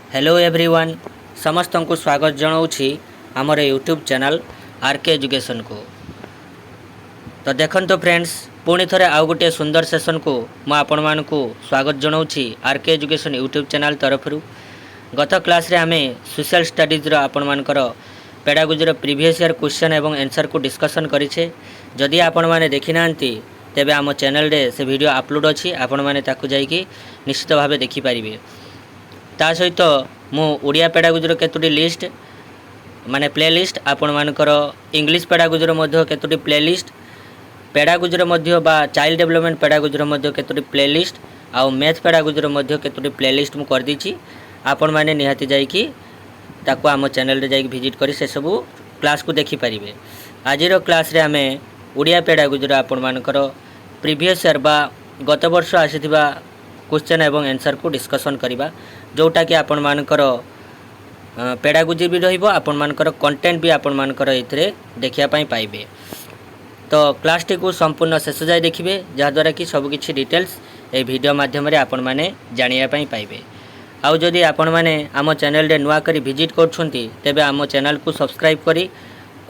Hello everyone समस्त को स्वागत जनाऊँगी आमर यूट्यूब चैनल आरके एजुकेशन को। तो देखो फ्रेंड्स पुणी थे आउ गोटे सुंदर सेशन को मुझे को स्वागत जनाऊँगी आरके एजुकेशन यूट्यूब चैनल तरफ। गत क्लास रे आमे सोशल स्टडीज आपण मानकर पेडागोजी प्रीवियस ईयर क्वेश्चन एवं आंसर को डिस्कशन करिछे। जदि आपण माने देखि नांती तेबे आम चैनल रे से वीडियो अपलोड अछि, आपण माने ताकू जाईकी निश्चित भावे देखि पारिबे। ता सहित मु ओडिया पेडागोजी केतोटी लिस्ट माने प्ले लिस्ट आपण मानकर इंग्लिश पेडागोजी मध्य केतोटी प्ले लिस्ट पेडागोजी मध्य बा चाइल्ड डेवलपमेंट पेडागोजी मध्य केतोटी प्ले लिस्ट आउ मैथ पेडागोजी मध्य केतोटी प्ले लिस्ट मु कर दीची। आपण माने निहाती जाईकी ताकू आम चैनल रे जाईकी विजिट करी से सब क्लास को देखि पारिबे। आजिरो क्लास रे आमे ओडिया पेडागोजी आपण मानकर प्रीवियस ईयर बा गत वर्ष आसीथिबा क्वेश्चन एवं आंसर को डिस्कशन करिबा, जोटा कि आपण मानकर पेडागोजी भी रहिबो, आपण मानकर कंटेंट भी आपण मानकर एथिरे देखिया पई पाइबे। तो क्लास टी को संपूर्ण शेष जाय देखिबे, जहा द्वारा कि सब किछि डिटेल्स ए वीडियो माध्यम रे आपण माने जानिया पई पाइबे। आउ जदि आपण माने आम चैनल रे नुआ करी विजिट करछुंती तेबे आम चैनल को सब्सक्राइब करी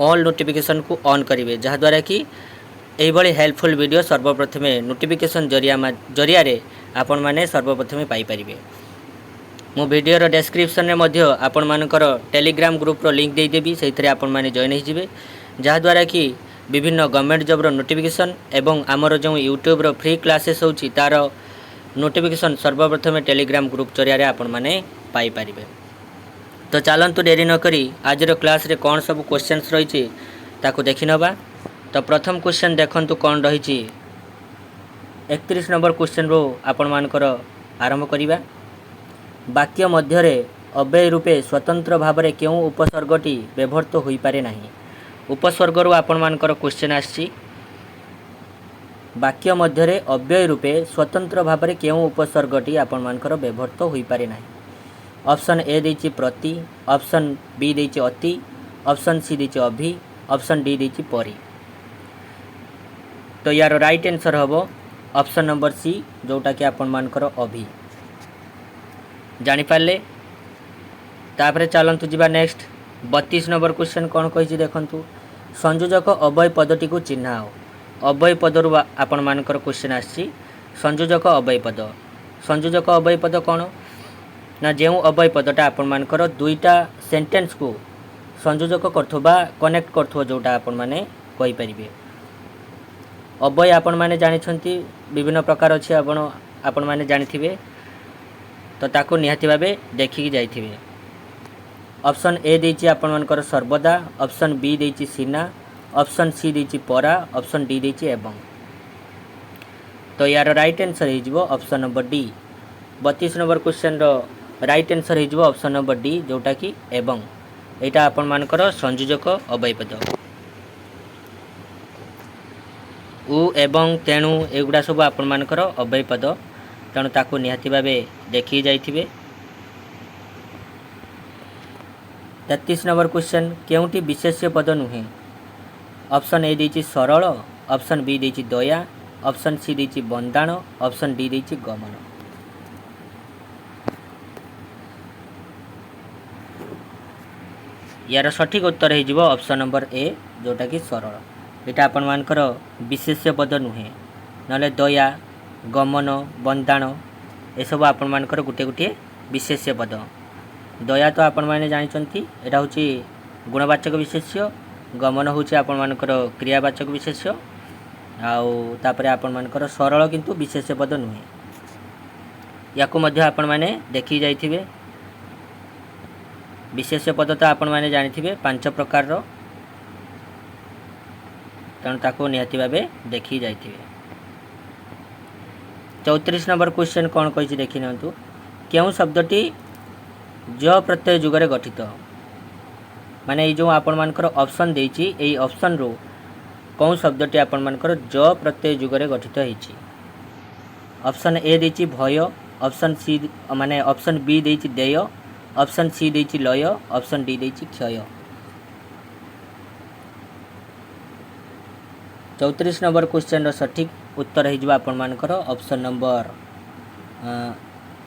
ऑल नोटिफिकेशन को ऑन करिवे, जहा द्वारा कि एही भली हेल्पफुल वीडियो सर्वप्रथमे नोटिफिकेशन जरिया रे आपण माने सर्वप्रथमे पाई परिबे। मो वीडियो रो डिस्क्रिप्शन रे मध्य आपण मानकर टेलीग्राम ग्रुप रो लिंक दे देबी, सेइथरे आपण माने जॉइन हो जिवे, जहा द्वारा कि विभिन्न गवर्नमेंट जॉब रो नोटिफिकेशन एवं आमर जो यूट्यूब रो फ्री क्लासेस होची तार नोटिफिकेशन सर्वप्रथमे टेलीग्राम ग्रुप जरिया रे आपण माने पाई परिबे। तो चलंतु देरी न करी आज रो क्लास रे कोन सब क्वेश्चंस रहिछि ताको देखि नबा। तो प्रथम क्वेश्चन देखंतु कोन रहिछि। 31 नंबर क्वेश्चन रो आपण मानकर आरंभ करिबा। वाक्य मध्यरे अव्यय रूपे स्वतंत्र भाव में क्यों उपसर्गटी व्यवहृत हो पारे नहीं। उपसर्ग रू आपण मानकर क्वेश्चन आछि। वाक्य मध्यरे अव्यय रूपे स्वतंत्र भाव में क्यों उपसर्गटी आपण मानकर व्यवहृत हो पारे नहीं। ऑप्शन ए देछि प्रति, ऑप्शन बी देछि अति, ऑप्शन सी देछि अभि, ऑप्शन डी देछि परि। तो यार राइट आंसर हबो ऑप्शन नंबर सी, जोटा कि आपण मानकर अभि। जानि पारले। तापरे चलंतु जिबा नेक्स्ट 32 नंबर क्वेश्चन कोन कहिछि देखंतु। संयोजक अव्यय पदटी को चिन्हाओ। अव्यय पदरु आपण मानकर क्वेश्चन आछि। संयोजक अव्यय पद, संयोजक अव्यय पद कोन ना जेउ अव्यय पदटा आपण मानकर दुईटा सेंटेंस को संयोजक करथबा कनेक्ट करथबो, जोटा आपण माने कहि परिबे। अव्यय आपण माने जानि छंती विभिन्न प्रकार अछि, आपण माने जानिथिबे, तो ताको निहाती भावे देखिकी जाइथिबे। ऑप्शन ए देछि आपण मानकर सर्वदा, ऑप्शन बी देछि सीना, ऑप्शन सी देछि परा, ऑप्शन डी देछि एवं। तो यार राइट आंसर हो जिवो option number D. 32 number question रो राइट आंसर हो जिवो ऑप्शन नंबर डी, जोटा कि एवं। एटा आपण मानकर संयोजक अव्यय पद। उ एवं तेणु एगुडा सब आपण मानकर अव्यय पद, तेणु ताकू निहाती भावे देखी जाइथिबे। 33 नंबर क्वेश्चन केउटी विशेष्य पद नुहे। ऑप्शन ए देछि सरल, ऑप्शन बी देछि दया, ऑप्शन सी देछि बंदाण, ऑप्शन डी देछि गमन। यार सठिक उत्तर हो जिवो ऑप्शन नंबर ए, जोटा कि सरल। एटा आपण मानकर विशेष्य पद नुहे, नले दया, गमन, बंदाण ए सब आपण मानकर गुटे गुटे विशेष्य पद। दया तो आपण माने जानिचंती, एटा होची गुणवाचक विशेष्य, गमन होची आपण मानकर क्रियावाचक विशेष्य, आउ तापरे आपण मानकर सरल किंतु विशेष्य पद नुहे। याकू मध्य आपण माने देखि जाइथिबे। विशेष्य पद तो आपण माने जानिथिबे 5 प्रकार रो, तेणु ताको निहाती भावे देखि जाइथिबे। 34 नंबर क्वेश्चन कौन कही देखी नियंतु। केउं शब्दटी ज प्रत्यय जुगरे गठित, माने जो आपण मानकर ऑप्शन देछि एई ऑप्शन रो कौन शब्दटी आपण मानकर ज प्रत्यय जुगरे गठित होइछि। ऑप्शन ए देछि भय, ऑप्शन सी माने ऑप्शन बी देछि देय, ऑप्शन सी देछि लय, ऑप्शन डी देछि क्षय। 34 नंबर क्वेश्चन रो सठिक उत्तर हो आपण मानकर ऑप्शन नंबर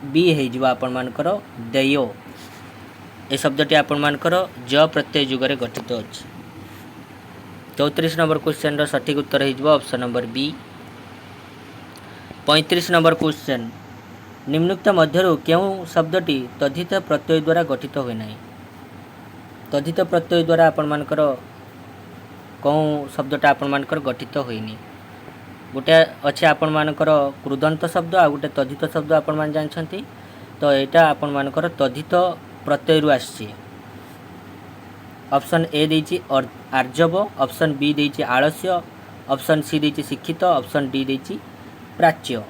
बी हो आपण मानकर देय। ए शब्दटी आपण मानकर ज प्रत्यय जुगरे गठित अछि। 34 नंबर क्वेश्चन सठिक उत्तर हो option number B. 35 number question निम्नलिखित मध्यरु केउं शब्दटी तद्धित प्रत्यय द्वारा गठित हुए नाही। तद्धित प्रत्यय द्वारा आपण मानकर कौं शब्दटा आपण मानकर गठित होइनी। गोटे अच्छे आपण मानकर कृदंत शब्द आ गोटे तद्धित शब्द आपण मान जानछंती। तो एटा आपण मानकर तद्धित प्रत्यय रु आछि। ऑप्शन ए देछि आर्जव, ऑप्शन बी देछि आलस्य, ऑप्शन सी देछि शिक्षित, ऑप्शन डी देछि प्राच्य।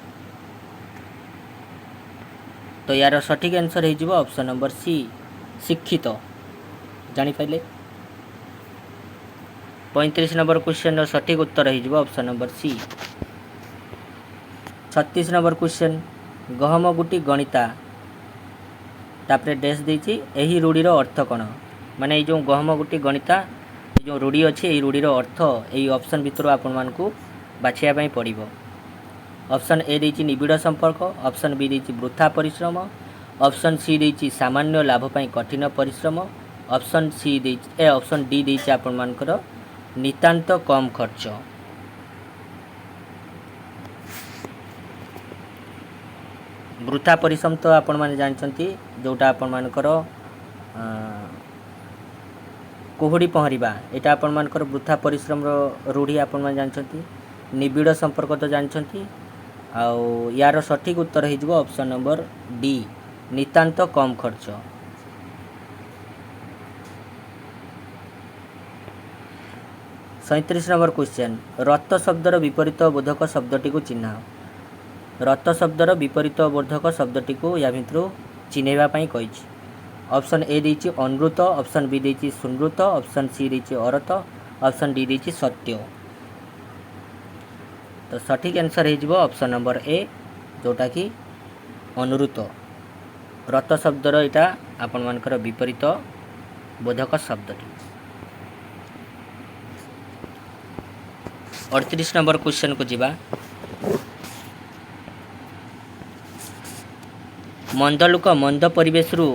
तो यार सठिक आंसर हो ऑप्शन नंबर सी शिक्षित। जानी पाइले। 35 नंबर क्वेश्चन सठिक उत्तर हो option number C. 36 number question गहम गुटी गणिता तापरे डैश देछि एही रूढ़ीर अर्थ कौन। माने ये जो गहम गुटी गणिता जो रूढ़ी अच्छी यही रूढ़ीर अर्थ यही ऑप्शन भितर आपण मानकु बाछिया पई पड़िबो। ऑप्शन ए देछि निबिड़ संपर्क, ऑप्शन बी देछि वृथा परिश्रम, ऑप्शन सी देछि सामान्य लाभ पई कठिन परिश्रम, ऑप्शन डी देछि आपण मानकर नितांत कम खर्च। वृथा परिश्रम तो आपण माने जानछंती जोटा आपण मानकर कुहुड़ी पहरिबा एटा आपण मानकर वृथा परिश्रम रूढ़ी आपण माने जानछंती। निबिड़ संपर्क तो जानछंती। आउ यार सठिक उत्तर हो ऑप्शन नंबर डी नितांत कम खर्च। 37 नंबर क्वेश्चन रत शब्दर विपरीत बोधक शब्दटी को चिन्ह। रत शब्दर विपरीत बोधक शब्दटी को या भितर चिन्हवा कही। ऑप्शन ए देछि अनुत, ऑप्शन बी देछि सुनृत, ऑप्शन सी देछि अरत, ऑप्शन डी देछि सत्य। तो सठिक आंसर हो ऑप्शन नंबर ए जोटा कि अनुरूत। रत शब्दर इटा आपण मानकर विपरीत बोधक शब्दटी। 38 नंबर क्वेश्चन को जीवा। मंद लोक मंद परिवेश रु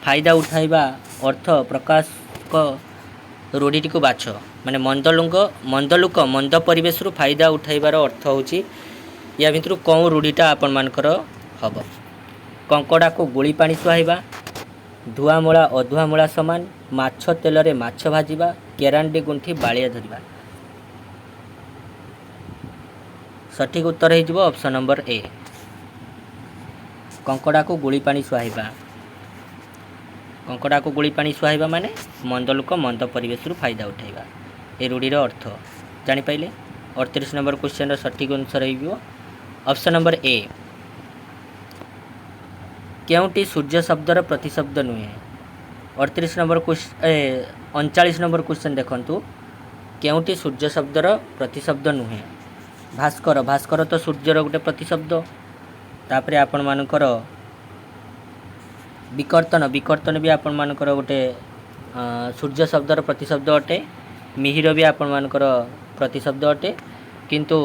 फायदा उठाइबा अर्थ प्रकाश रूढ़ी को बाछ। माने मंद लोक मंद परिवेश रु फायदा उठाइबार अर्थ होची या भितर कौं रूढ़ीटा आपण मानकर हम। कंकड़ा को गोली पानी सुहाइबा, धुआमूला अधुआमूला समान, माछ तेल रे माछ भाजिबा, केरांडी गुंठी बालिया धरिबा। सठिक उत्तर हो ऑप्शन नंबर ए कंकड़ा को गोली पानी सुहाइबा। कंकड़ा को गोली पानी सुहाइबा माने मंद लोक मंद परिवेश रु फायदा उठाइबा ए रूढ़ीर अर्थ जानी पाइले। 38 नंबर क्वेश्चन सठिक आंसर हो ऑप्शन नंबर ए केउटी सूर्य शब्दर प्रतिशब्द नुहे। 38 नंबर क्वेश्चन 39 नंबर क्वेश्चन देखंतु केउटी सूर्य शब्दर प्रतिशब्द नुहे। भास्कर, भास्कर तो सूर्यर गोटे प्रतिशब्द। तापरे आपण मानकर विकर्तन, विकर्तन भी आपण मानकर गोटे सूर्य शब्दर प्रतिशब्द अटे। मिहिर भी आपण मानकर प्रतिशब्द अटे। किंतु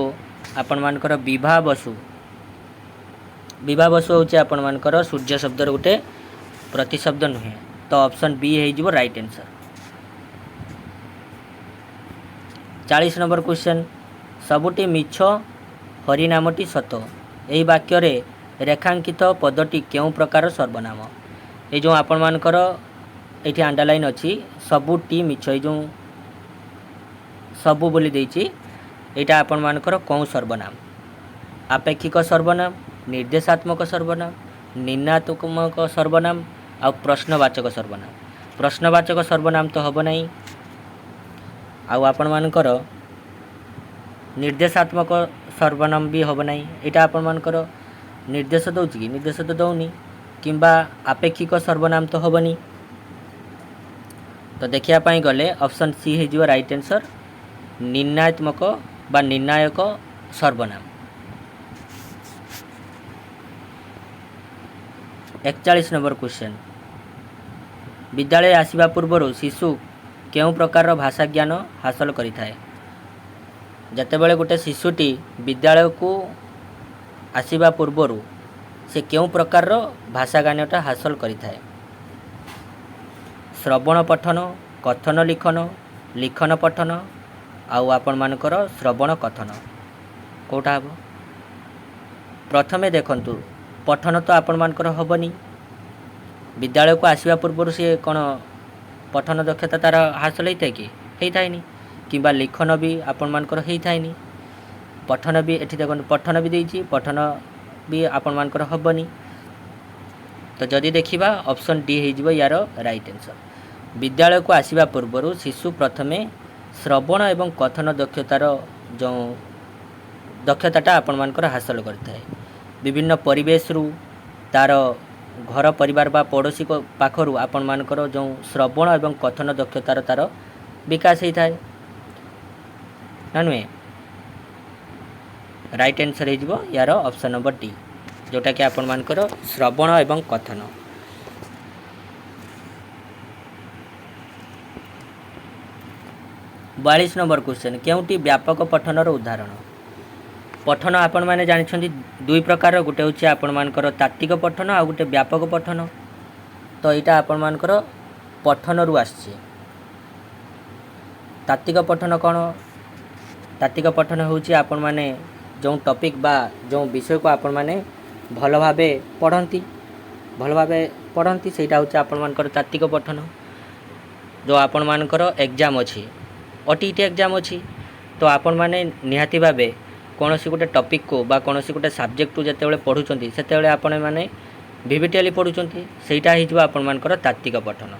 आपण मानकर विभा बसु, विभा बसु होचे आपण मानकर सूर्य शब्दर गोटे प्रतिशब्द नुहे। तो ऑप्शन बी हो राइट आंसर। 40 नंबर क्वेश्चन सबुटी मिछ हरि नामटी सत यही वाक्य रे रेखांकित पदटी केउं प्रकार सर्वनाम। ये जो आपण मानकर एठी अंडरलाइन अछि सबुटी मिछ ये जो सबु बोली देछि एटा आपण मानकर कौं सर्वनाम। आपेक्षिक सर्वनाम, निर्देशात्मक सर्वनाम, निर्णयात्मक सर्वनाम आ प्रश्नवाचक सर्वनाम। प्रश्नवाचक सर्वनाम तो हब नहीं। आपण मानकर निर्देशात्मक सर्वनाम भी हम ना। यहाँ आपण मानकर निर्देश दौची कि निर्देश तो दौनी किंबा आपेक्षिक सर्वनाम तो हेनी। तो देखापी गले ऑप्शन सी हो राइट आंसर निर्णयात्मक बा निर्णायक सर्वनाम। 41 नंबर क्वेश्चन विद्यालय आसवा पूर्व शिशु केउं प्रकार भाषा ज्ञान हासिल करिथाए। जतेबेले गोटे शिशुटी विद्यालय को आसवा पूर्वर से केउं प्रकार भाषा ज्ञानटा हासिल करिथाए। श्रवण पठन, कथन लिखन, लिखन पठन आउ आपण मानकर श्रवण कथन कोटा हम। प्रथमे देखंतु पठन तो आपण मानकर हबनी, विद्यालय को आसवा पूर्व सी कौन पठन दक्षता तार हासिल होता है कि होता नहीं, किंबा लिखन भी आपण मानकर होता है नहीं, पठन भी एठी देखो पठन भी देइछि, पठन भी आपण मानकर हबनी। तो जदि देखिबा ऑप्शन डी हो यार राइट आंसर। विद्यालय को आसवा पूर्व शिशु प्रथमे श्रवण एवं कथन दक्षतार जो दक्षताटा आपण मानकर हासिल करथाए। विभिन्न परिवेश रु तार घर परिवार बा पड़ोशी को पाखरु आपण मानकर जो श्रवण एवं कथन दक्षतार तार विकास होता है ना नुहे। राइट आंसर हो यार ऑप्शन नंबर डी, जोटा कि आपण मानकर श्रवण एवं कथन। 42 नंबर क्वेश्चन, केउटी व्यापक पठनर उदाहरण। पठन आपण माने जानिछन्ती दुई प्रकार, गोटे होछि आपण मानकर तात्विक पठन आ गोटे व्यापक पठन। तो एटा आपण मानकर पठन रु आछि। तात्विक पठन कोन? तात्विक पठन होछि आपण माने जो टॉपिक बा जो विषय को आपण माने भल भाबे पढ़ती सेटा होछि आपण मानकर तात्विक पठन। जो आपण मानकर एग्जाम अछि, ओटीटी एग्जाम अछि, तो आपण माने निहाती भाबे कोनोसी गोटे टॉपिक को बा कोनोसी गोटे सब्जेक्ट को जेतेबेले पढुचंती सेतेबेले आपण माने विविटियली पढुचंती, सेटा हि जो आपण मानकर तात्विक पठन।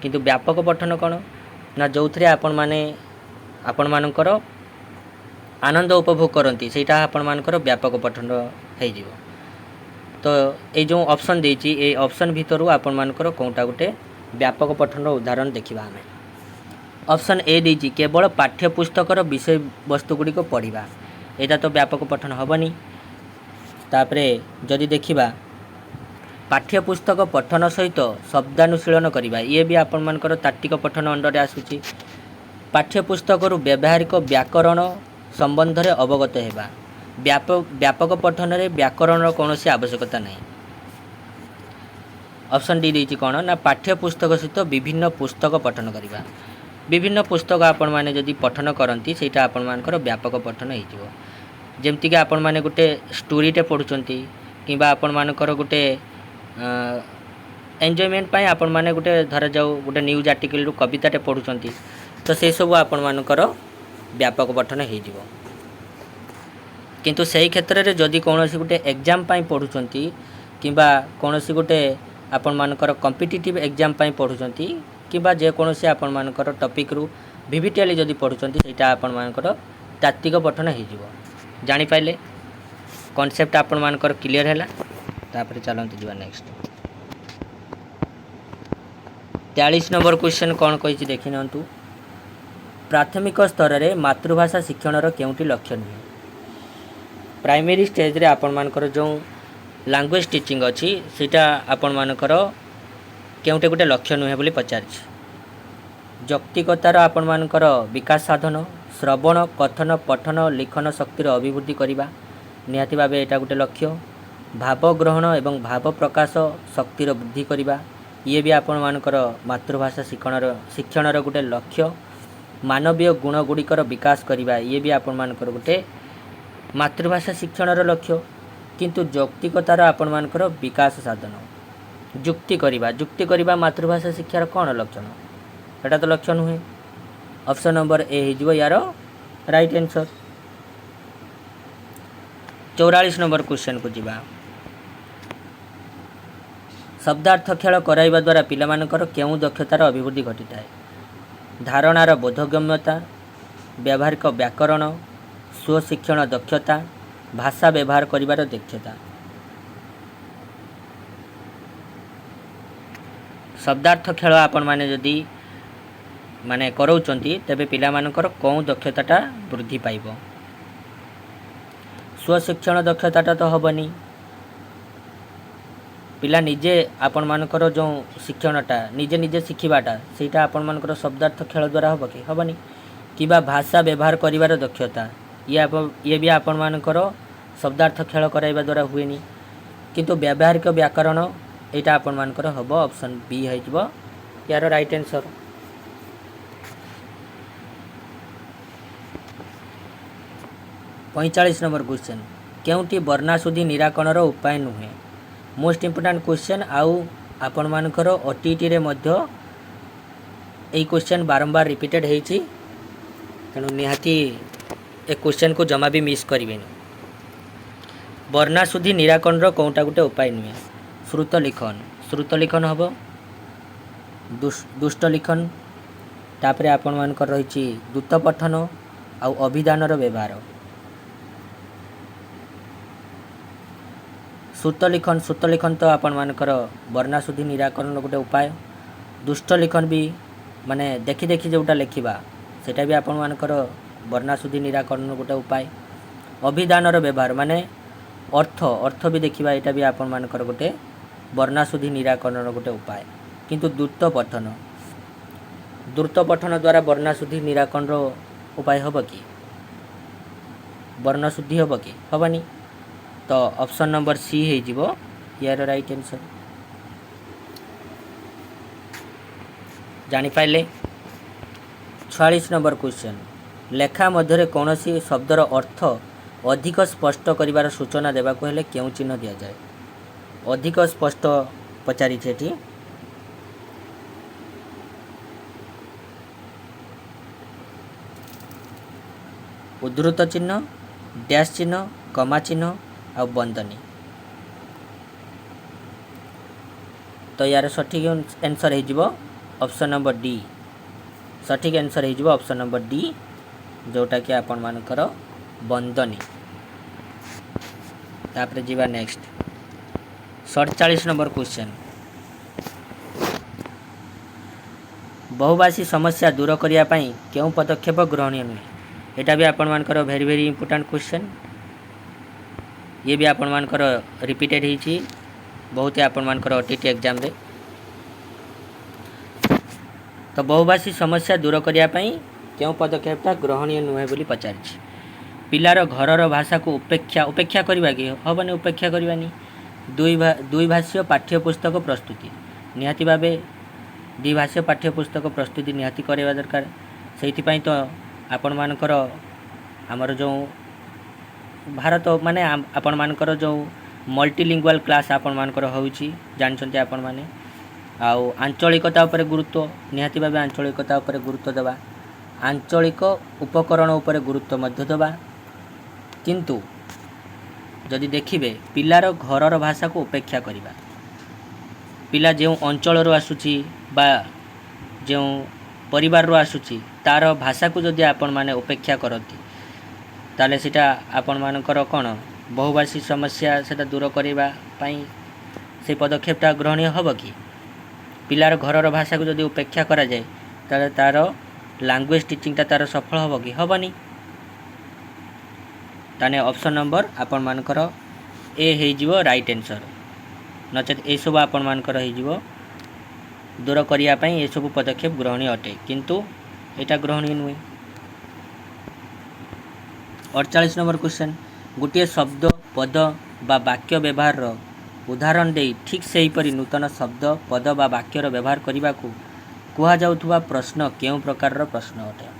किंतु व्यापक पठन कोन ना जोथरे आपण मानकर आनंद उपभोग करती, सेटा आपण मानकर व्यापक पठन हो जिवो। तो ये जो ऑप्शन देछि ए ऑप्शन भितरु आपण मानकर कोनटा गोटे व्यापक पठन उदाहरण देखिबा हमें। ऑप्शन ए देछि केवल पाठ्यपुस्तकर विषय वस्तु गुडी को पढ़िबा, एटा तो व्यापक पठन हबनी। तापरे जदि देखिबा पाठ्यपुस्तक पठन सहित शब्दानुशीलन करिबा, ये भी आपण मानकर तात्विक पठन अंडर आसुछि। पाठ्यपुस्तकरु व्यावहारिक व्याकरण संबंध रे अवगत हेबा, व्यापक पठन रे व्याकरण कौन सी आवश्यकता नहीं। ऑप्शन डी देछि कोन ना पाठ्यपुस्तक सहित विभिन्न पुस्तक पठन करिबा। विभिन्न पुस्तक आपण माने जदि पठन करंती सेटा आपण मानकर व्यापक पठन हो जिवो। जेमति कि आपण माने गोटे स्टोरीटे पढुचंती किबा आपण मानकर गोटे एन्जॉयमेंट पाई आपण माने गोटे धर जाऊ गोटे न्यूज आर्टिकल रु कविताटे पढुचंती, तो से सब आपण मानकर व्यापक पठन हो जिवो। किंतु सही क्षेत्र रे जदि कोनोसी गोटे एग्जाम पाई पढुचंती किबा कोनोसी गोटे आपण मानकर कॉम्पिटिटिव एग्जाम पाई पढुचंती किबा जे कोनोसी आपण मानकर टॉपिक रु विविटियली जदि पढुचंती सेटा आपण मानकर तात्विक पठन हो जिवो। जानि पाइले कांसेप्ट आपण मानकर क्लियर हैला। तापर चलंतु जिवा नेक्स्ट 43 नंबर क्वेश्चन कोन कहिछि देखि नंतु। प्राथमिक स्तर रे मातृभाषा शिक्षणर केउटी लक्ष्य नुहे। प्राइमरी स्टेज रे आपण मानकर जो लैंग्वेज टीचिंग अच्छी सीटा आपण मानकर केउटे गोटे लक्ष्य नुहे बोली पचारिछि। जौक्तिकतार आपण मानकर विकास साधन, श्रवण कथन पठन लिखन शक्तिर अभिवृद्धि करिबा निहाती भाबे एटा गोटे लक्ष्य। भाव ग्रहण एवं भाव प्रकाश शक्तिर वृद्धि करिबा, ये भी आपण मानकर मातृभाषा शिक्षणर गोटे लक्ष्य। मानवीय गुण गुड़िकर विकास करिबा, ये भी आपण मानकर गोटे मातृभाषा शिक्षणर लक्ष्य। किंतु जौक्तिकतार आपण मानकर विकास साधन, जुक्ति करिबा मातृभाषा शिक्षार कौन लक्षण, एटा तो लक्ष्य नुहे। ऑप्शन नंबर ए हो यार राइट आंसर। 44 नंबर क्वेश्चन को जिबा। शब्दार्थ खेल कराइबा द्वारा पिलामानकर केउं दक्षतार अभिवृद्धि घटिता है। धारणार बोधगम्यता, व्यावहारिक व्याकरण, स्वशिक्षण दक्षता, भाषा व्यवहार करिबार दक्षता। शब्दार्थ खेल आपण माने जदि माने करौचंती तेबे पिलामानकर कौं दक्षताटा वृद्धि पाइबो। स्वशिक्षण दक्षताटा तो हबनी, पिला निजे आपण मानकर जो शिक्षणटा निजे निजे शिखिबाटा सेटा आपण मानकर शब्दार्थ खेल द्वारा हबो कि हबनी। किबा भाषा व्यवहार करिबार दक्षता ये भी आपण मानकर शब्दार्थ खेल कराइबा द्वारा हुएनी। किंतु व्यावहारिक व्याकरण यहाँ आपण मानकर हम ऑप्शन बी हो यार राइट आंसर। 45 नंबर क्वेश्चन केउटी वर्णाशुद्धि निराकरण उपाय नुहे मोस्ट इंपोर्टेंट क्वेश्चन आउ आपण मानकर ओटीटी रे मध्य ए क्वेश्चन बारंबार रिपीटेड होती तेणु निहाती ए क्वेश्चन को जमा भी मिस करें। वर्णाशुद्धि निराकरण कौटा गोटे उपाय नुहे श्रुत लिखन हम दुष्ट लिखन तापर आपण मानकर रही दूत पठन आउ अभिधानर व्यवहार। श्रुत लिखन तो आपण मानकर वर्णाशुद्धि निराकरण गोटे उपाय। दुष्ट लिखन भी माने देखी देखी जोटा लिखा सेटा भी आपण मानकर वर्णाशुद्धि निराकरण गोटे उपाय। अभिधानर व्यवहार माने अर्थ भी देखा यहाँ भी आपण मानकर गोटे वर्णाशुद्धि निराकरण गोटे उपाय। किंतु द्रुत पठन द्वारा वर्णाशुद्धि निराकरण उपाय हम कि वर्णशुद्धि हम कि हेनी तो ऑप्शन नंबर सी हो यार राइट आंसर। जानिपारे 46 नंबर क्वेश्चन लेखा मध्य कौन सी शब्दर अर्थ अधिक स्पष्ट करिवार सूचना देवाक हेले केउ चिन्ह दि जाए। अधिक स्पष्ट पचारि एठी उद्धृत चिन्ह डैश चिन्ह कमा चिन्ह आ बंदनी। तो यार सठिक आंसर हो ऑप्शन नंबर डी। सठिक आंसर हो ऑप्शन नंबर डी जोटा कि आपण मानकर बंदनी। तापर जीवा नेक्स्ट 47 नंबर क्वेश्चन बहुभाषी समस्या दूर करिया पई केउ पदक्षेप ग्रहणीय नुहे। यहाँ भी आपण मानकर वेरी वेरी इंपोर्टेंट क्वेश्चन ये भी आपण मानकर रिपीटेड होती बहुत आपण मानकर ओटीटी एग्जाम रे। तो बहुभाषी समस्या दूर करिया पई केउ पदक्षेपटा ग्रहणीय नुहे बोली पचारिछि। पिलार घरर भाषा को उपेक्षा करवा कि हेनी उपेक्षा करवानी। द्विभाषीय पाठ्यपुस्तक प्रस्तुति निहाती भावे द्विभाषीय पाठ्यपुस्तक प्रस्तुति निहाती करवा दरकार। से तो आपण मानकर आमर जो भारत माने आपण मानकर जो मल्टीलिंगुअल क्लास आपण मानकर होउची जानछन्ते आपण माने आउ आंचलिकता उपरे गुरुत्व निहाती भावे आंचलिकता उपरे गुरुत्व देवा आंचलिक उपकरण उपरे गुरुत्व मध्य देवा। किंतु जदि देखिबे पिलार घरर भाषा को उपेक्षा करिबा पिला जो अंचल आसुची बा जो परिवार आसुची तार भाषा को जदि आपण माने उपेक्षा करती ताले सीटा आपण मानकर कौन बहुभाषी समस्या सेटा दूर करबा पई से पदक्षेपटा ग्रहणीय हम कि पिलार घरर भाषा को जदि उपेक्षा करा जाए ताले तार लैंग्वेज टीचिंगटा तार सफल हम कि हेनी। ताने ऑप्शन नंबर आपण मानकर ए हो राइट आंसर नचेत ए सब आपण मानकर हो दूर करिया पई ए सब पदक्षेप ग्रहणीय अटे किंतु एटा ग्रहणीय नुहे। 48 नंबर क्वेश्चन गोटे शब्द पद बा वाक्य व्यवहार उदाहरण दे ठीक से हीपरि नूतन शब्द पद बा वाक्यर व्यवहार करने को कह जाउथुबा प्रश्न केउ प्रकार प्रश्न अटे।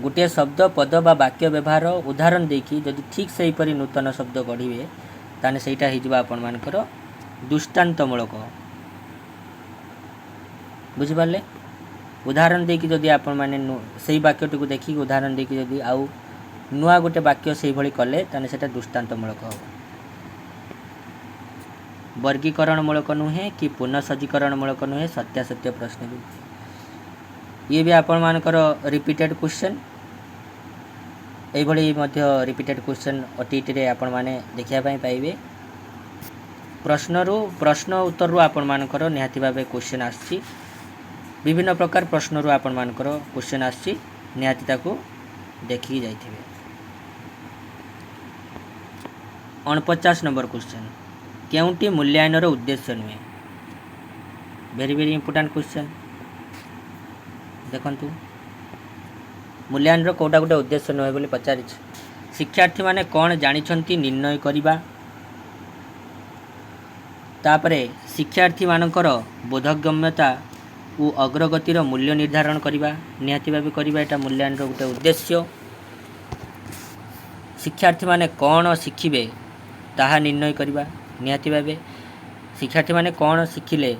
गोटे शब्द पद बा वाक्य व्यवहार उदाहरण देखि जदि ठीक से हीपरि नूतन शब्द गढ़िबे ताने सेटा हिजबा आपण मानकर दृष्टांतमूलक बुझिपारे। उदाहरण देकी जदि आपण माने से वाक्यटी को देखिक उदाहरण देकी जदि आउ नुआ गोटे वाक्य से भली कले ताने सेटा दृष्टांतमूलक हो। वर्गीकरणमूलक नुहे कि पुनःसज्जीकरणमूलक नुहे सत्यासत्य प्रश्न भी ये भी आपण मानकर रिपीटेड क्वेश्चन एभली मध्य रिपीटेड क्वेश्चन ओटीटी रे आपण माने देखिया पई पाइबे। प्रश्न उत्तर आपण मानकर निहाती भावे क्वेश्चन आछि विभिन्न प्रकार प्रश्न आपण मानकर क्वेश्चन आछि निहाती ताको देखि जाइथिबे। 49 नंबर क्वेश्चन केउटी मूल्यांकनर उद्देश्य नुहे वेरी वेरी इंपोर्टेंट क्वेश्चन देखंतु मूल्यांकन कोटा गोटे उद्देश्य नुहे बोली पचारि शिक्षार्थी माने कौन जानिछंती निर्णय करिबा। तापरे शिक्षार्थी मानकर बोधगम्यता और अग्रगतिर मूल्य निर्धारण करिबा निहाती भाबे करिबा एटा मूल्यांकन गोटे उद्देश्य। शिक्षार्थी माने कौन शिखिबे ताहा निर्णय करिबा निहाती भाबे शिक्षार्थी माने कौन शिखिले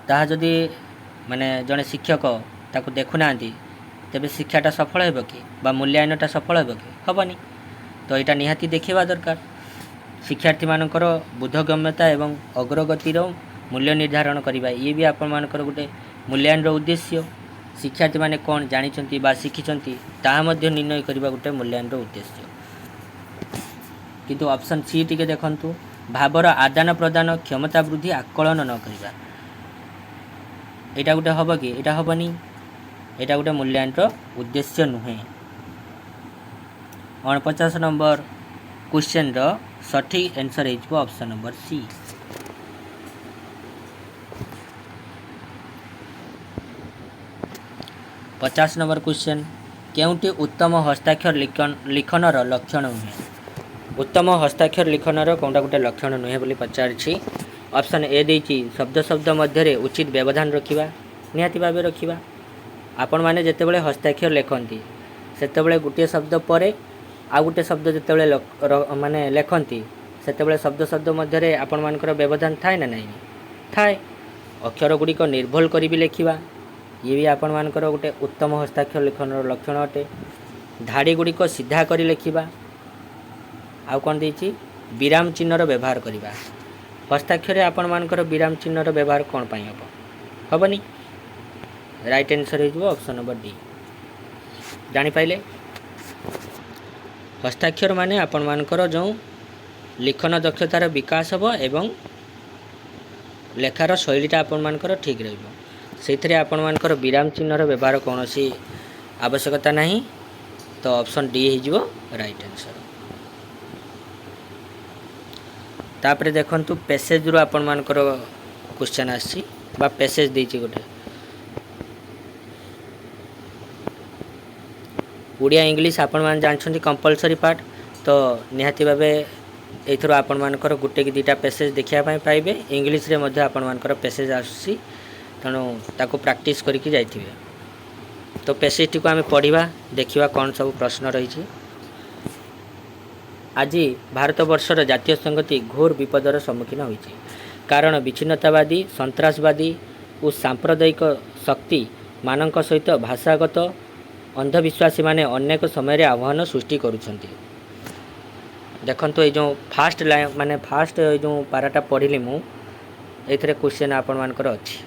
ताहा जदि माने जड़े शिक्षक ताको देखुनांती तेबे शिक्षाटा सफल हेबो कि बा मूल्यांकनटा सफल हेबो कि हेबनी। तो यहाँ निहाती देखा दरकार। शिक्षार्थी मानकर बोधगम्यता एवं अग्रगतिर मूल्य निर्धारण करवा ये भी आपण मानकर गोटे मूल्यांकन उद्देश्य। शिक्षार्थी माने कौन जानिछंती बा शिखिछंती ताहा मध्य निर्णय करवा गोटे मूल्यांकन उद्देश्य। किंतु ऑप्शन सी टिके देखंतु भावर आदान प्रदान क्षमता वृद्धि आकलन न करवा एटा गोटे हम कि एटा हेनी एटा गोटे मूल्यांकन उद्देश्य नुहे। 49 नंबर क्वेश्चन रो सठिक आंसर हो ऑप्शन नंबर सी। पचास नंबर क्वेश्चन केउटी उत्तम हस्ताक्षर लिखनर लक्षण नुहे। उत्तम हस्ताक्षर लिखनर कौटा गोटे लक्षण नुहे बोली पचारि। ऑप्शन ए देछि शब्द शब्द मध्य उचित व्यवधान रखिबा निहाती भाबे रखिबा। आपण माने जेतेबेले हस्ताक्षर लेखंती सेतेबेले गोटे शब्द परे आ गोटे शब्द जेतेबेले माने लेखंती सेतेबेले शब्द शब्द मध्य आपण मानकर व्यवधान थाए ना नहीं थाए। अक्षर गुड़िक निर्भुल करी भी लेखिबा ये भी आपण मानकर गोटे उत्तम हस्ताक्षर लिखनर लक्षण अटे। धाड़ी गुड़िक सीधा करी लेखिबा आउ कौन देछि विराम चिन्हर व्यवहार करिबा। हस्ताक्षर आपण मानकर विराम चिन्हर व्यवहार कौन पाई हेबनी। राइट आंसर हो ऑप्शन नंबर डी। जानि पाइले हस्ताक्षर माने आपण मानकर जो लिखन दक्षतार विकास हो एवं लेखार शैलीटा आपण मानकर ठीक रहिबो सेथिरे आपण मानकर विराम चिन्हर व्यवहार कौन सी आवश्यकता नहीं। तो ऑप्शन डी हो राइट आंसर। तापरे देखंतु पैसेज रो आपण मानकर क्वेश्चन आसी बा पैसेज देछि गोटे ओडिया इंग्लिश आपण मान जानछंती कंपलसरी पार्ट। तो निहाती भाबे एथरो आपण मानकर गोटे कि दुटा पैसेज देखिया पाई पाइबे। इंग्लिश रे मध्ये आपण मानकर पैसेज आसी तेणु ताको प्रैक्टिस करके जाइथिबे। तो पैसेज टी को आमे पढ़िबा देखिबा कौन सब प्रश्न रही। आज भारत वर्षर जातीय संगति घोर विपदर सम्मुखीन होइछि कारण विच्छिन्नतावादी सन्त्रासवादी और सांप्रदायिक शक्ति मानक सहित भाषागत अंधविश्वासी माने अनेक समय आह्वान सृष्टि करुछंती। देखंतु ये जो फास्ट लाइन माने फास्ट जो पाराटा पढ़िली मु एथरे क्वेश्चन आपण मानकर अछि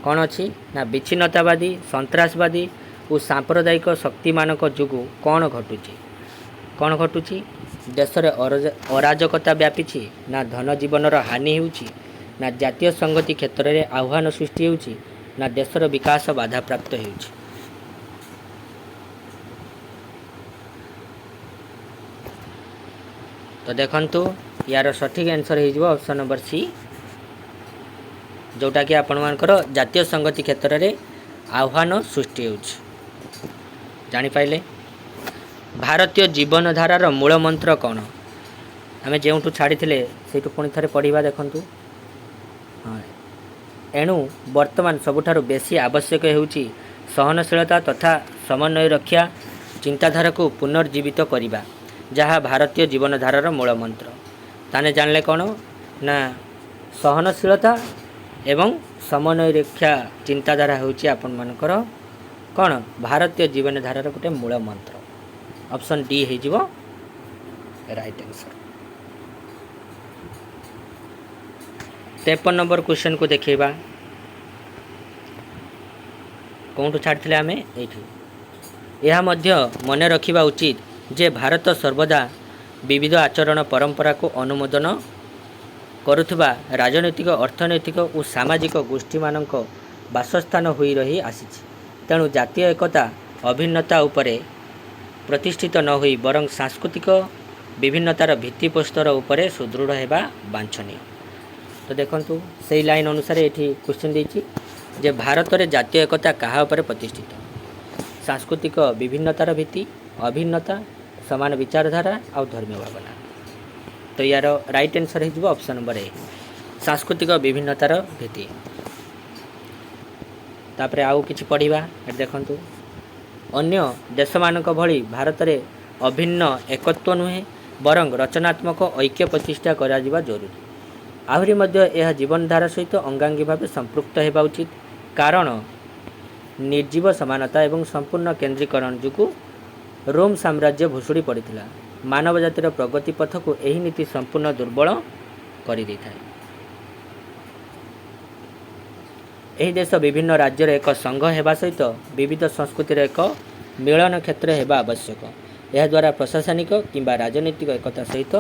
कौन अछि ना विच्छिन्नतावादी सन्त्रासवादी और सांप्रदायिक शक्ति मानक जुगु कौन घटुची देश में अराजकता व्यापी ना धन जीवनर हानि होउछि ना जातीय संगति क्षेत्र में आह्वान सृष्टि होउछि ना देशर विकास बाधा प्राप्त होउछि। तो देखंतु यार सठिक आंसर हो ऑप्शन नंबर सी जोटा कि आपण मानकर जातीय संगति क्षेत्र में आह्वान सृष्टि होउछि। जानि पाइले भारतीय जीवनधारार मूल मंत्र कौन आम जो छाड़ी से पुणी थे पढ़ा देखूँ। हाँ एणु वर्तमान सबुठारु बेसी आवश्यक होउछि सहनशीलता तथा समन्वय रक्षा चिंताधारा को पुनर्जीवित करवा जहाँ भारतीय जीवनधारार मूल मंत्र। ताने जानले कौन ना सहनशीलता एवं समन्वय रक्षा चिंताधारा होउछि आपण मानकर कौन भारतीय जीवनधारार गोटे मूल मंत्र। ऑप्शन डी हो राइट आंसर। 53 नंबर क्वेश्चन को देखा कौन छाड़ी आम यह मन रखा उचित जे भारत सर्वदा विविध आचरण परंपरा को अनुमोदन करुवा राजनैतिक अर्थनैतिक और सामाजिक गोष्ठी मानक बासस्थान हो रही आसी तेणु जातीय एकता अभिन्नता उपरे प्रतिष्ठित न होई बरं सांस्कृतिक विभिन्नतार भित्तिप्रस्तर उपरे सुदृढ़ होगा वांछनीय। तो देखंतु से लाइन अनुसार ये क्वेश्चन देछि जे भारत में जातीय एकता कहा उपरे प्रतिष्ठित सांस्कृतिक विभिन्नतार भित्ति अभिन्नता समान विचारधारा आउ धर्मीय भावना। तो यार राइट आंसर हो ऑप्शन नंबर ए सांस्कृतिक विभिन्नतार भित्ति। तापर आउ किछि पढ़िबा देखंतु अन्य देश मानक भली भारत में अभिन्न एकत्व नुहे बरंग रचनात्मक ऐक्य प्रतिष्ठा करा जिबा जरूरी। आहरी मध्य यह जीवनधारा सहित अंगांगी भाव संपृक्त होगा उचित कारण निर्जीव समानता एवं संपूर्ण केन्द्रीकरण जो रोम साम्राज्य भुशुड़ी पड़ता मानव जातिर प्रगति पथ को यही नीति संपूर्ण दुर्बल कर यही देश विभिन्न राज्यर एक संघ होगा सहित विविध संस्कृतिर एक मिलन क्षेत्र होगा आवश्यक। यह द्वारा प्रशासनिक किंबा राजनीतिक एकता सहित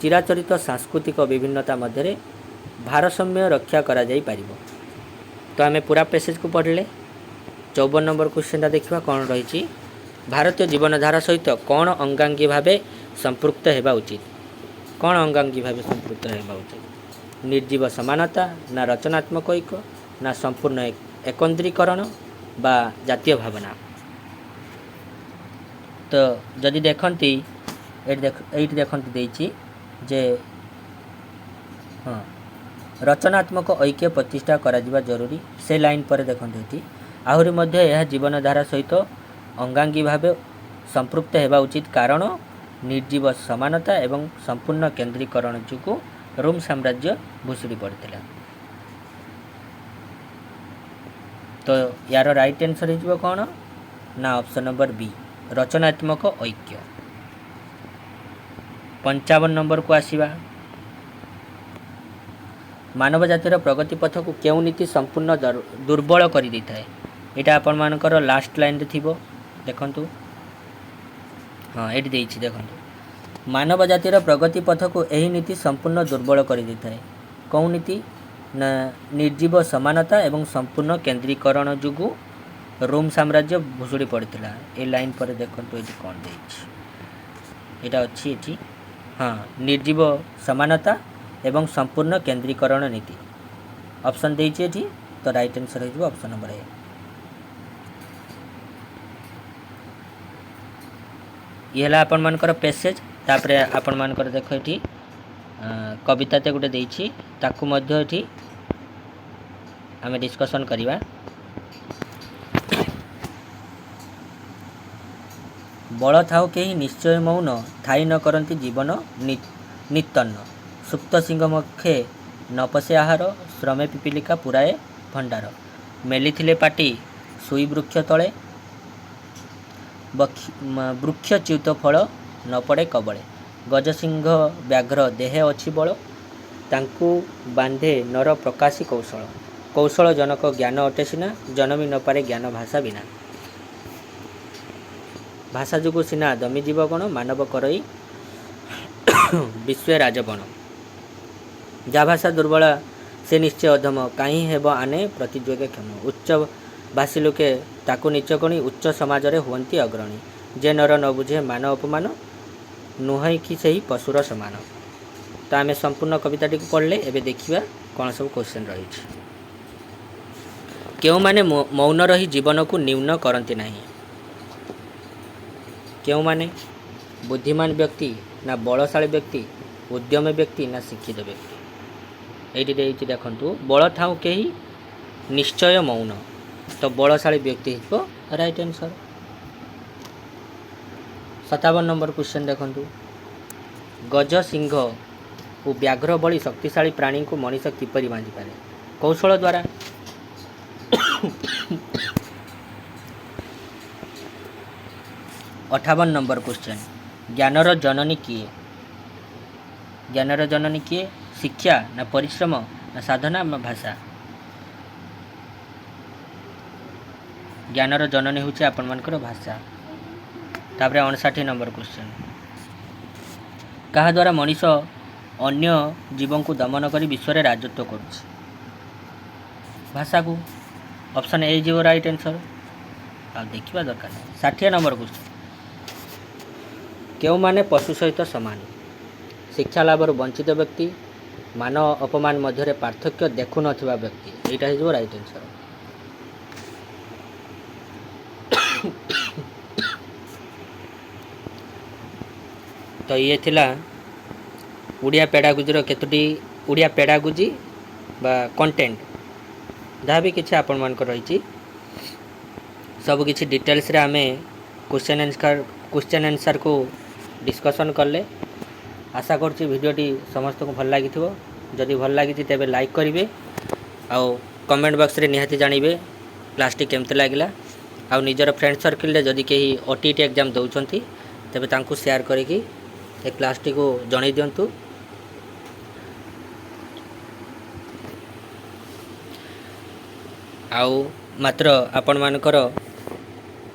चिराचरित सांस्कृतिक विभिन्नता मध्य भारसाम्य रक्षा करा जाई पारिबो। तो आम पूरा पैसेज को पढ़ले 54 नंबर क्वेश्चन देखा कौन रही भारतीय जीवनधारा सहित कौन अंगांगी भावे संपृक्त होगा उचित। कौन अंगांगी भावे संपृक्त होगा उचित निर्जीव समानता ना रचनात्मक ऐक्य ना संपूर्ण एकत्रीकरण बा जातीय भावना। तो जदि देखती ये देखती देची जे हाँ रचनात्मक ऐक्य प्रतिष्ठा करा जिबा जरूरी से लाइन पर देखते आहरी मध्य यह जीवनधारा सहित अंगांगी भाव संपृक्त होगा उचित कारण निर्जीव समानता एवं संपूर्ण केन्द्रीकरण जो रोम साम्राज्य भुशुड़ी पड़ता। तो यार राइट आंसर हो कौन ना ऑप्शन नंबर बी रचनात्मक ऐक्य। 55 नंबर को आसीबा मानव जातिर प्रगति पथ को केउ नीति संपूर्ण दुर्बल कर दी थाए। यहाँ आपण मानकर लास्ट लाइन रे थिबो देखंतु हाँ ये देखंतु मानव जातिर प्रगति पथ को यही नीति संपूर्ण दुर्बल कर दी थाए। कौन नीति ना निर्जीव समानता एवं संपूर्ण केन्द्रीकरण जो रोम साम्राज्य भुशुड़ी पड़ता। ए लाइन पर देखंतु ये कौन देछि एटा अछि एठी हाँ निर्जीव समानता एवं संपूर्ण केन्द्रीकरण नीति ऑप्शन देछि एठी। तो राइट आंसर हो ऑप्शन नंबर ए। ये आपण मानकर पैसेज तापरे आपण मानकर देख एठी कविताते गोटे देछि ताकू मध्य एठी आमे डिस्कशन करिबा। बल थाओ कहीं निश्चय मौन थाई न करती जीवन नितन्न सुप्त सिंह मुखे न पशे आहार श्रमे पिपिलिका पुराए भंडार मेली पाटी सुई वृक्ष तले वृक्षच्युत फल न पड़े कबले गजसिंह व्याघ्र देहे अच्छी बल तांकु बांधे नर प्रकाशी कौशल कौशल जनक ज्ञान अटे सिना जनमी न पारे ज्ञान भाषा बिना भाषा जो सीना दमी जीव गण मानव करई विश्व राजबण जा भाषा दुर्बल से निश्चय अधम कहीं हेब आने प्रतियोगे क्षम उच्च भाषी लोके ताकू नीच गणी उच्च समाज रे हुअंती अग्रणी जे नर न बुझे मान अपमान नुहे कि सही पशुर समान। तो आम संपूर्ण कविताटी को पढ़ले एबे देखिबा कौन सब क्वेश्चन रही क्यों माने मौन रही जीवन को न्यून करती नहीं क्यों माने बुद्धिमान व्यक्ति ना बलशाली व्यक्ति उद्यमी व्यक्ति ना शिक्षित व्यक्ति। ये देखंतु बल थाऊ कहीं निश्चय मौन तो बलशाली व्यक्ति हो राइट आंसर। 57 नंबर क्वेश्चन देखंतु गज सिंह और व्याघ्र भली शक्तिशाली प्राणी को मनीष किपरि बांधि पारे कौशल द्वारा। 58 नंबर क्वेश्चन ज्ञानर जननी किए ज्ञानर जननी किए शिक्षा ना परिश्रम ना साधना ना भाषा। ज्ञानर जननी हूँ आपण मानकर भाषा। तापरे 59 नंबर क्वेश्चन कहा द्वारा मनीष अन्य जीवन को दमन कर विश्व में राजत्व करुच्छ भाषा को ऑप्शन ए जीव राइट आंसर आ देखा दरकार। 60 नंबर क्वेश्चन क्यों माने पशु सहित समान शिक्षा लाभर वंचित व्यक्ति मान अपमान मध्य पार्थक्य देखु नथिबा व्यक्ति एटा हो राइट आंसर। तो ये थिला ओडिया पेडागोजी केतोटी ओडिया पेडागोजी बा कंटेंट जहाँ भी किसी आपण मान रही सब किसी डिटेल्स रे आमे क्वेश्चन आंसर को डिस्कशन कले। आशा करछि वीडियोटी समस्त को भल लगी जदि भल लगी तेबे लाइक करेंगे आउ कमेंट बॉक्स रे निहाती जानवे क्लासटी केमती लगिला आउ निजर फ्रेंड सर्किल रे जदि कहीं ओटीटी एग्जाम दौरान तेबे तांकु शेयर करिकी ए क्लासटी को जणै दियंतु। आउ मात्र आपण मानकर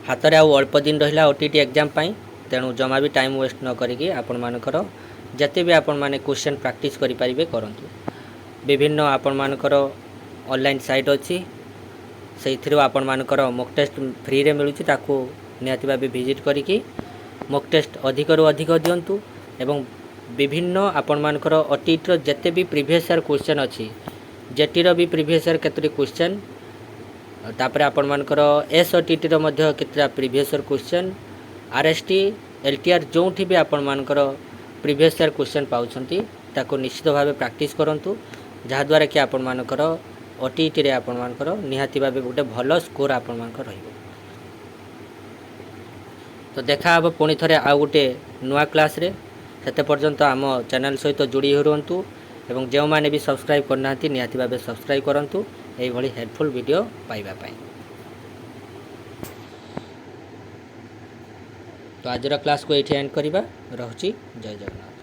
हाथ रे आउ अल्प दिन रहिला ओटीटी एग्जाम पाई तेणु जमा भी टाइम वेस्ट न करिकी आपण मानकर जते भी आपण माने क्वेश्चन प्रैक्टिस करि परिबे करंतु। विभिन्न आपण मानकर ऑनलाइन साइट अछि से आपण मानकर मॉक टेस्ट फ्री रे मिलुछि ताको निहाती भाबे विजिट करिकी मॉक टेस्ट अधिक रु अधिक दियंतु एवं विभिन्न आपण मानकर ओटीटी रो जते भी प्रीवियस ईयर क्वेश्चन अछि जेटी रो भी प्रीवियस ईयर केतरी क्वेश्चन तापर आपण मानकर एसओटीटी रो मध्य केतरा previous year question RST LTR जोठी भी आपण मानकर प्रीवियस ईयर क्वेश्चन पाउछंती ताको निश्चित भाबे प्रैक्टिस करंतु जहा द्वारा कि आपण मानकर ओटीटी रे आपण मानकर निहाती भाबे गोटे भलो स्कोर आपण मानकर रहिबो। तो देखा अब पुणी थरे आ गोटे नुआ क्लास रे सेते पर्यंत आम चैनल सहित जोड़ी रुहंतु एवं जो माने भी सब्सक्राइब करना निहाती भाबे सब्सक्राइब करंतु एई भली हेल्पफुल वीडियो पाइबा पाई। तो आजर क्लास को ये एंड करवा रहुची। जय जगन्नाथ।